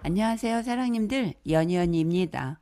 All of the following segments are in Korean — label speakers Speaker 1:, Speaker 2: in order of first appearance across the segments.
Speaker 1: 안녕하세요, 사랑님들. 연희언니입니다.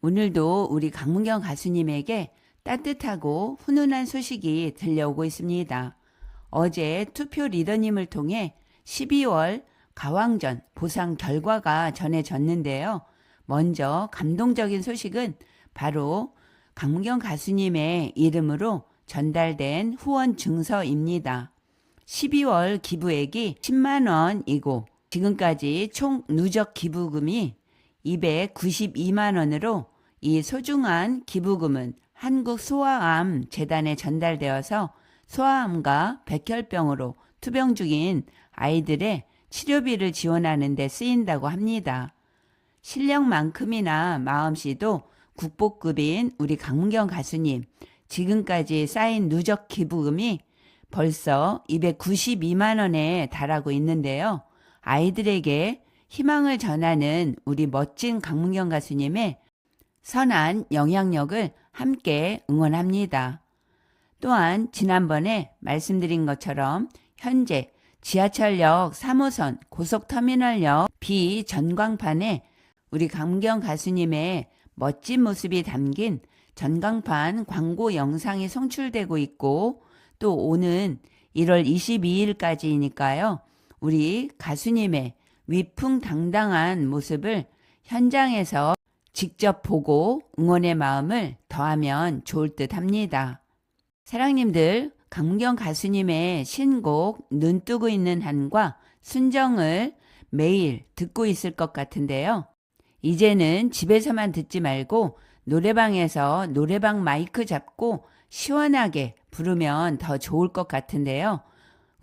Speaker 1: 오늘도 우리 강문경 가수님에게 따뜻하고 훈훈한 소식이 들려오고 있습니다. 어제 투표 리더님을 통해 12월 가왕전 보상 결과가 전해졌는데요. 먼저 감동적인 소식은 바로 강문경 가수님의 이름으로 전달된 후원 증서입니다. 12월 기부액이 10만 원이고 지금까지 총 누적 기부금이 292만 원으로 이 소중한 기부금은 한국소아암 재단에 전달되어서 소아암과 백혈병으로 투병 중인 아이들의 치료비를 지원하는 데 쓰인다고 합니다. 실력만큼이나 마음씨도 국보급인 우리 강문경 가수님, 지금까지 쌓인 누적 기부금이 벌써 292만 원에 달하고 있는데요. 아이들에게 희망을 전하는 우리 멋진 강문경 가수님의 선한 영향력을 함께 응원합니다. 또한 지난번에 말씀드린 것처럼 현재 지하철역 3호선 고속터미널역 B 전광판에 우리 강문경 가수님의 멋진 모습이 담긴 전광판 광고 영상이 송출되고 있고, 또 오는 1월 22일까지니까요. 우리 가수님의 위풍당당한 모습을 현장에서 직접 보고 응원의 마음을 더하면 좋을 듯 합니다. 사랑님들, 강문경 가수님의 신곡 눈 뜨고 있는 한과 순정을 매일 듣고 있을 것 같은데요. 이제는 집에서만 듣지 말고 노래방에서 노래방 마이크 잡고 시원하게 부르면 더 좋을 것 같은데요.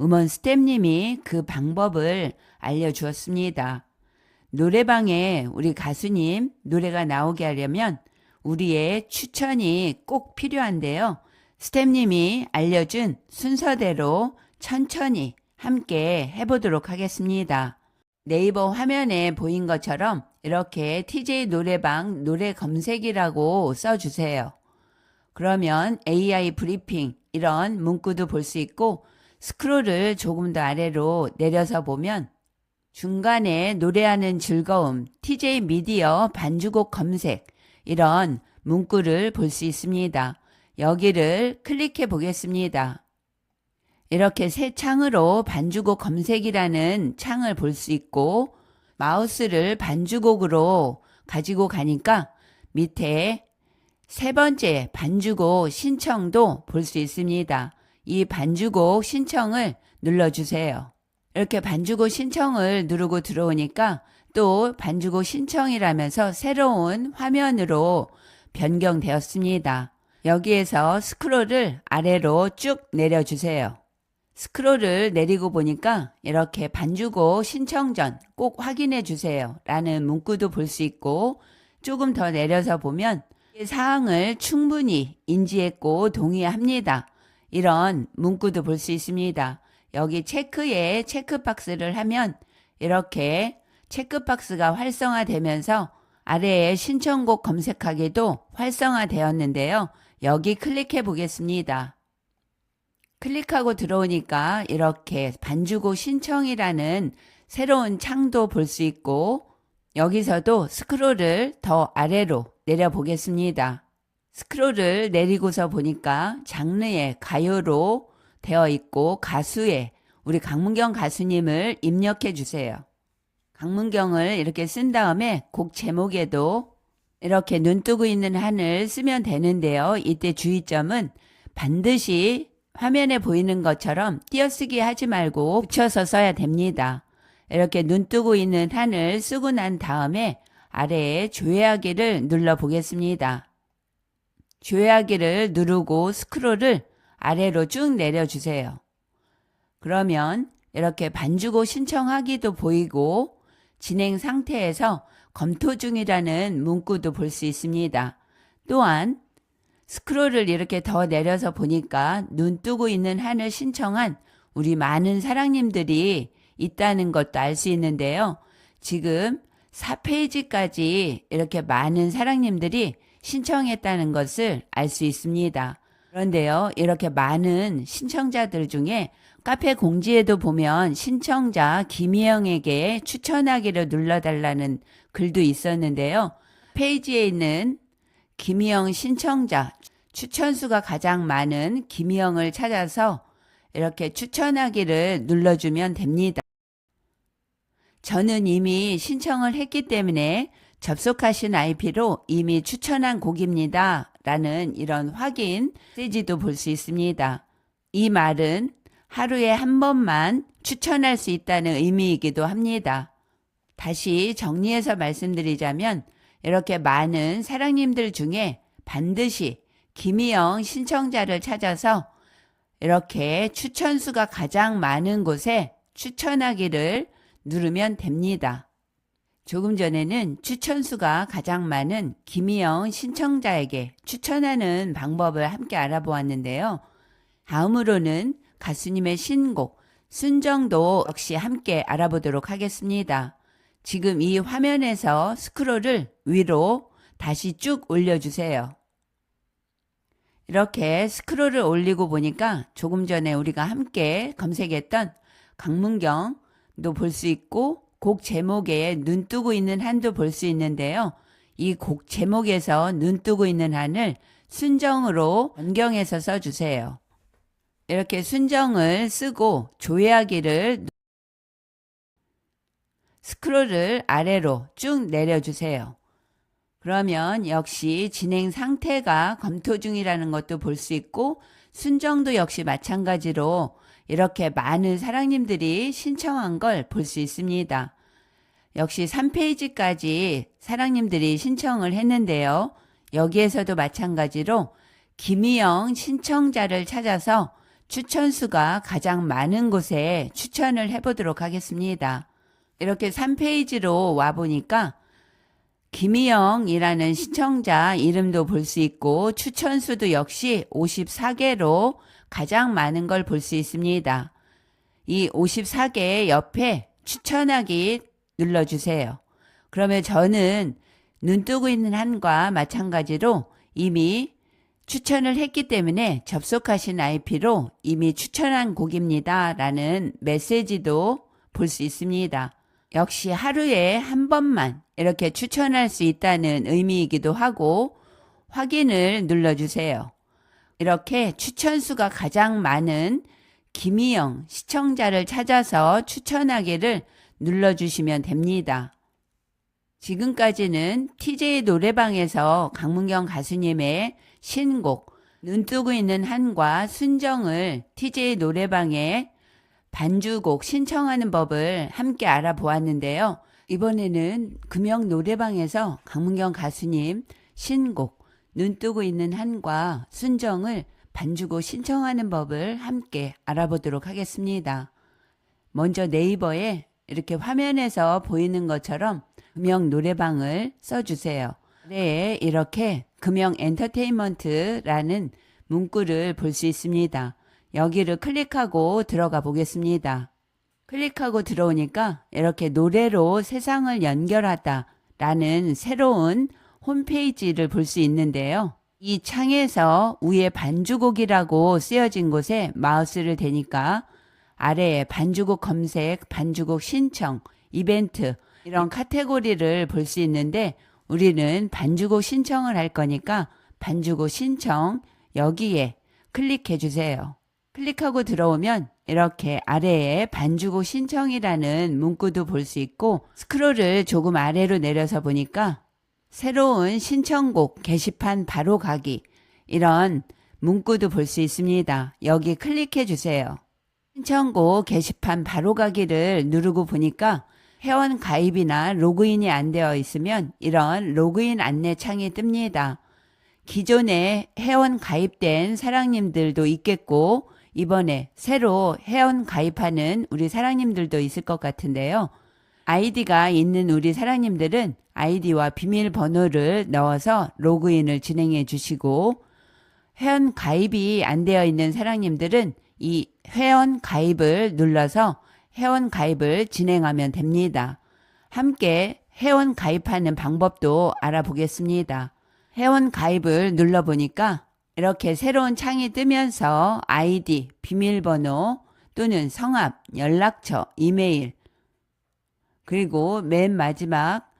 Speaker 1: 음원 스탭님이 그 방법을 알려주었습니다. 노래방에 우리 가수님 노래가 나오게 하려면 우리의 추천이 꼭 필요한데요. 스탭님이 알려준 순서대로 천천히 함께 해보도록 하겠습니다. 네이버 화면에 보인 것처럼 이렇게 TJ 노래방 노래 검색이라고 써주세요. 그러면 AI 브리핑 이런 문구도 볼 수 있고, 스크롤을 조금 더 아래로 내려서 보면 중간에 노래하는 즐거움, TJ 미디어 반주곡 검색 이런 문구를 볼 수 있습니다. 여기를 클릭해 보겠습니다. 이렇게 새 창으로 반주곡 검색이라는 창을 볼 수 있고, 마우스를 반주곡으로 가지고 가니까 밑에 세 번째 반주곡 신청도 볼 수 있습니다. 이 반주곡 신청을 눌러주세요. 이렇게 반주곡 신청을 누르고 들어오니까 또 반주곡 신청이라면서 새로운 화면으로 변경되었습니다. 여기에서 스크롤을 아래로 쭉 내려주세요. 스크롤을 내리고 보니까 이렇게 반주곡 신청 전 꼭 확인해 주세요 라는 문구도 볼 수 있고, 조금 더 내려서 보면 사항을 충분히 인지했고 동의합니다 이런 문구도 볼 수 있습니다. 여기 체크에 체크박스를 하면 이렇게 체크박스가 활성화되면서 아래에 신청곡 검색하기도 활성화되었는데요. 여기 클릭해 보겠습니다. 클릭하고 들어오니까 이렇게 반주곡 신청이라는 새로운 창도 볼 수 있고, 여기서도 스크롤을 더 아래로 내려보겠습니다. 스크롤을 내리고서 보니까 장르의 가요로 되어 있고 가수의 우리 강문경 가수님을 입력해 주세요. 강문경을 이렇게 쓴 다음에 곡 제목에도 이렇게 눈 뜨고 있는 한을 쓰면 되는데요. 이때 주의점은 반드시 화면에 보이는 것처럼 띄어쓰기 하지 말고 붙여서 써야 됩니다. 이렇게 눈 뜨고 있는 한을 쓰고 난 다음에 아래에 조회하기를 눌러 보겠습니다. 조회하기를 누르고 스크롤을 아래로 쭉 내려주세요. 그러면 이렇게 반주곡 신청하기도 보이고 진행 상태에서 검토 중이라는 문구도 볼 수 있습니다. 또한 스크롤을 이렇게 더 내려서 보니까 눈 뜨고 있는 한을 신청한 우리 많은 사랑님들이 있다는 것도 알 수 있는데요. 지금 4페이지까지 이렇게 많은 사랑님들이 신청했다는 것을 알 수 있습니다. 그런데요, 이렇게 많은 신청자들 중에 카페 공지에도 보면 신청자 김희영에게 추천하기를 눌러달라는 글도 있었는데요. 페이지에 있는 김희영 신청자 추천수가 가장 많은 김희영을 찾아서 이렇게 추천하기를 눌러주면 됩니다. 저는 이미 신청을 했기 때문에 접속하신 IP로 이미 추천한 곡입니다. 라는 이런 확인 메시지도 볼 수 있습니다. 이 말은 하루에 한 번만 추천할 수 있다는 의미이기도 합니다. 다시 정리해서 말씀드리자면 이렇게 많은 사랑님들 중에 반드시 김희영 신청자를 찾아서 이렇게 추천수가 가장 많은 곳에 추천하기를 누르면 됩니다. 조금 전에는 추천수가 가장 많은 김희영 신청자에게 추천하는 방법을 함께 알아보았는데요. 다음으로는 가수님의 신곡 순정도 역시 함께 알아보도록 하겠습니다. 지금 이 화면에서 스크롤을 위로 다시 쭉 올려주세요. 이렇게 스크롤을 올리고 보니까 조금 전에 우리가 함께 검색했던 강문경도 볼 수 있고 곡 제목에 눈 뜨고 있는 한도 볼 수 있는데요. 이 곡 제목에서 눈 뜨고 있는 한을 순정으로 변경해서 써주세요. 이렇게 순정을 쓰고 조회하기를 스크롤을 아래로 쭉 내려주세요. 그러면 역시 진행 상태가 검토 중이라는 것도 볼 수 있고 순정도 역시 마찬가지로 이렇게 많은 사랑님들이 신청한 걸 볼 수 있습니다. 역시 3페이지까지 사랑님들이 신청을 했는데요. 여기에서도 마찬가지로 김희영 신청자를 찾아서 추천수가 가장 많은 곳에 추천을 해보도록 하겠습니다. 이렇게 3페이지로 와보니까 김희영이라는 신청자 이름도 볼 수 있고 추천수도 역시 54개로 가장 많은 걸 볼 수 있습니다. 이 54개 옆에 추천하기 눌러주세요. 그러면 저는 눈 뜨고 있는 한과 마찬가지로 이미 추천을 했기 때문에 접속하신 IP로 이미 추천한 곡입니다. 라는 메시지도 볼 수 있습니다. 역시 하루에 한 번만 이렇게 추천할 수 있다는 의미이기도 하고 확인을 눌러주세요. 이렇게 추천수가 가장 많은 김희영 시청자를 찾아서 추천하기를 눌러주시면 됩니다. 지금까지는 TJ 노래방에서 강문경 가수님의 신곡 눈 뜨고 있는 한과 순정을 TJ 노래방에 반주곡 신청하는 법을 함께 알아보았는데요. 이번에는 금영 노래방에서 강문경 가수님 신곡 눈 뜨고 있는 한과 순정을 반주곡 신청하는 법을 함께 알아보도록 하겠습니다. 먼저 네이버에 이렇게 화면에서 보이는 것처럼 금영 노래방을 써주세요. 네, 이렇게 금영 엔터테인먼트라는 문구를 볼 수 있습니다. 여기를 클릭하고 들어가 보겠습니다. 클릭하고 들어오니까 이렇게 노래로 세상을 연결하다 라는 새로운 홈페이지를 볼 수 있는데요. 이 창에서 위에 반주곡이라고 쓰여진 곳에 마우스를 대니까 아래에 반주곡 검색, 반주곡 신청, 이벤트 이런 카테고리를 볼 수 있는데 우리는 반주곡 신청을 할 거니까 반주곡 신청 여기에 클릭해 주세요. 클릭하고 들어오면 이렇게 아래에 반주곡 신청이라는 문구도 볼 수 있고 스크롤을 조금 아래로 내려서 보니까 새로운 신청곡 게시판 바로 가기 이런 문구도 볼 수 있습니다. 여기 클릭해 주세요. 신청곡 게시판 바로 가기를 누르고 보니까 회원 가입이나 로그인이 안 되어 있으면 이런 로그인 안내 창이 뜹니다. 기존에 회원 가입된 사랑님들도 있겠고 이번에 새로 회원 가입하는 우리 사랑님들도 있을 것 같은데요. 아이디가 있는 우리 사랑님들은 아이디와 비밀번호를 넣어서 로그인을 진행해 주시고 회원 가입이 안 되어 있는 사랑님들은 이 회원 가입을 눌러서 회원 가입을 진행하면 됩니다. 함께 회원 가입하는 방법도 알아보겠습니다. 회원 가입을 눌러보니까 이렇게 새로운 창이 뜨면서 아이디, 비밀번호 또는 성함, 연락처, 이메일, 그리고 맨 마지막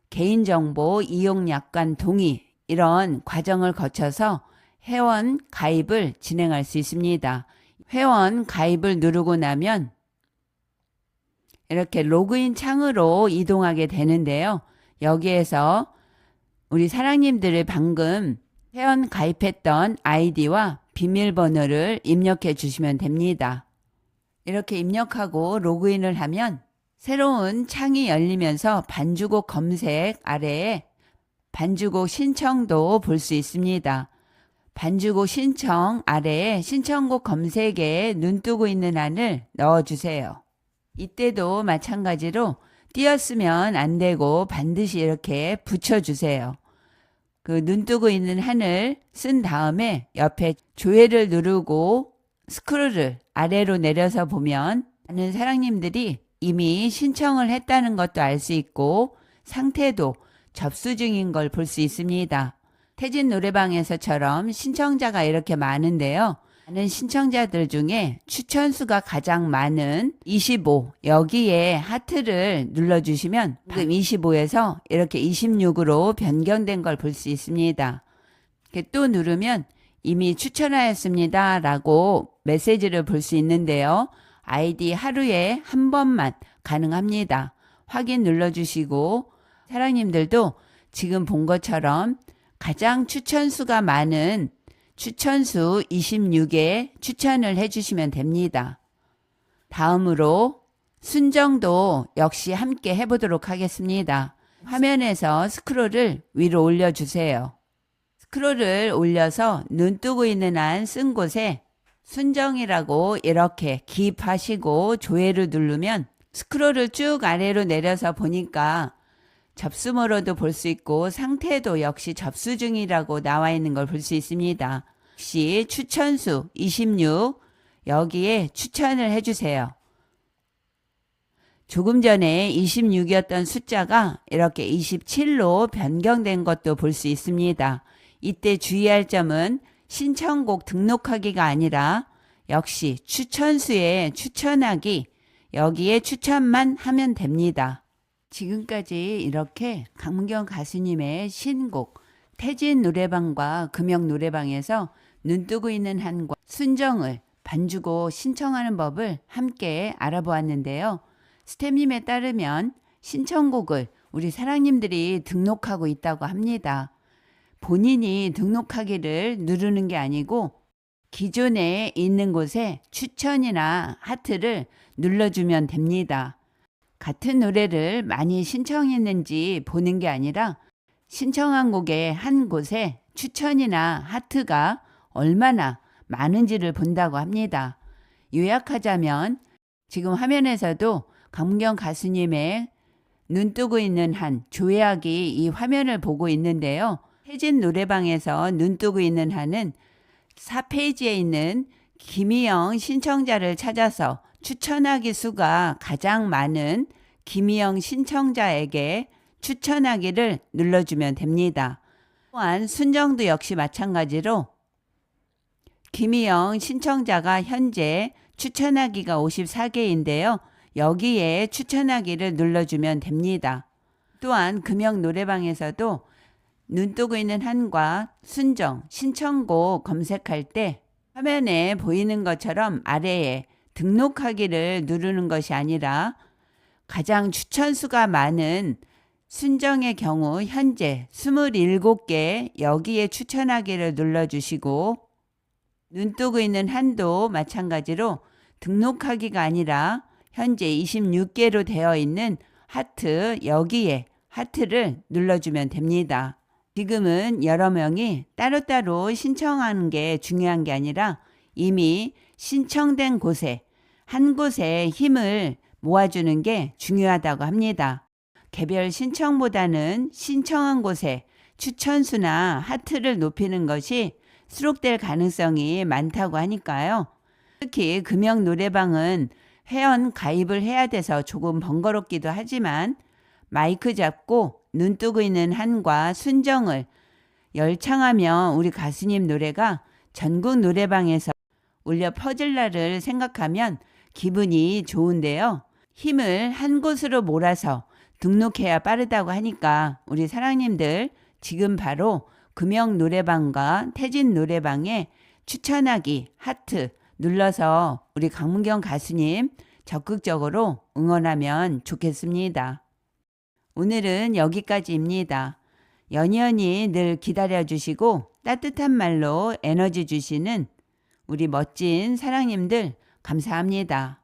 Speaker 1: 개인정보 이용 약관 동의, 이런 과정을 거쳐서 회원 가입을 진행할 수 있습니다. 회원 가입을 누르고 나면 이렇게 로그인 창으로 이동하게 되는데요. 여기에서 우리 사랑님들을 방금 회원 가입했던 아이디와 비밀번호를 입력해 주시면 됩니다. 이렇게 입력하고 로그인을 하면 새로운 창이 열리면서 반주곡 검색 아래에 반주곡 신청도 볼 수 있습니다. 반주곡 신청 아래에 신청곡 검색에 눈뜨고 있는 한을 넣어주세요. 이때도 마찬가지로 띄었으면 안 되고 반드시 이렇게 붙여주세요. 그 눈뜨고 있는 한을 쓴 다음에 옆에 조회를 누르고 스크롤을 아래로 내려서 보면 많은 사랑님들이 이미 신청을 했다는 것도 알 수 있고 상태도 접수 중인 걸 볼 수 있습니다. 태진 노래방에서처럼 신청자가 이렇게 많은데요. 많은 신청자들 중에 추천수가 가장 많은 25, 여기에 하트를 눌러주시면 방금 25에서 이렇게 26으로 변경된 걸 볼 수 있습니다. 이렇게 또 누르면 이미 추천하였습니다 라고 메시지를 볼 수 있는데요. 아이디 하루에 한 번만 가능합니다. 확인 눌러주시고 사랑님들도 지금 본 것처럼 가장 추천수가 많은 추천수 26에 추천을 해주시면 됩니다. 다음으로 순정도 역시 함께 해보도록 하겠습니다. 화면에서 스크롤을 위로 올려주세요. 스크롤을 올려서 눈뜨고 있는 한 쓴 곳에 순정이라고 이렇게 기입하시고 조회를 누르면 스크롤을 쭉 아래로 내려서 보니까 접수모로도 볼 수 있고 상태도 역시 접수 중이라고 나와 있는 걸 볼 수 있습니다. 역시 추천수 26 여기에 추천을 해주세요. 조금 전에 26이었던 숫자가 이렇게 27로 변경된 것도 볼 수 있습니다. 이때 주의할 점은 신청곡 등록하기가 아니라 역시 추천수에 추천하기, 여기에 추천만 하면 됩니다. 지금까지 이렇게 강문경 가수님의 신곡 태진 노래방과 금영 노래방에서 눈뜨고 있는 한과 순정을 반주고 신청하는 법을 함께 알아보았는데요. 스태프님에 따르면 신청곡을 우리 사랑님들이 등록하고 있다고 합니다. 본인이 등록하기를 누르는 게 아니고 기존에 있는 곳에 추천이나 하트를 눌러주면 됩니다. 같은 노래를 많이 신청했는지 보는 게 아니라 신청한 곡의 한 곳에 추천이나 하트가 얼마나 많은지를 본다고 합니다. 요약하자면 지금 화면에서도 강문경 가수님의 눈뜨고 있는 한 조회하기 이 화면을 보고 있는데요. 태진 노래방에서 눈뜨고 있는 한은 4페이지에 있는 김희영 신청자를 찾아서 추천하기 수가 가장 많은 김희영 신청자에게 추천하기를 눌러주면 됩니다. 또한 순정도 역시 마찬가지로 김희영 신청자가 현재 추천하기가 54개인데요. 여기에 추천하기를 눌러주면 됩니다. 또한 금영 노래방에서도 눈뜨고 있는 한과 순정, 신청곡 검색할 때 화면에 보이는 것처럼 아래에 등록하기를 누르는 것이 아니라 가장 추천수가 많은 순정의 경우 현재 27개 여기에 추천하기를 눌러주시고 눈뜨고 있는 한도 마찬가지로 등록하기가 아니라 현재 26개로 되어 있는 하트 여기에 하트를 눌러주면 됩니다. 지금은 여러 명이 따로따로 신청하는 게 중요한 게 아니라 이미 신청된 곳에 한 곳에 힘을 모아주는 게 중요하다고 합니다. 개별 신청보다는 신청한 곳에 추천수나 하트를 높이는 것이 수록될 가능성이 많다고 하니까요. 특히 금영 노래방은 회원 가입을 해야 돼서 조금 번거롭기도 하지만 마이크 잡고 눈뜨고 있는 한과 순정을 열창하면 우리 가수님 노래가 전국 노래방에서 울려 퍼질 날을 생각하면 기분이 좋은데요. 힘을 한 곳으로 몰아서 등록해야 빠르다고 하니까 우리 사랑님들 지금 바로 금영 노래방과 태진 노래방에 추천하기 하트 눌러서 우리 강문경 가수님 적극적으로 응원하면 좋겠습니다. 오늘은 여기까지입니다. 연연히 늘 기다려주시고 따뜻한 말로 에너지 주시는 우리 멋진 사랑님들 감사합니다.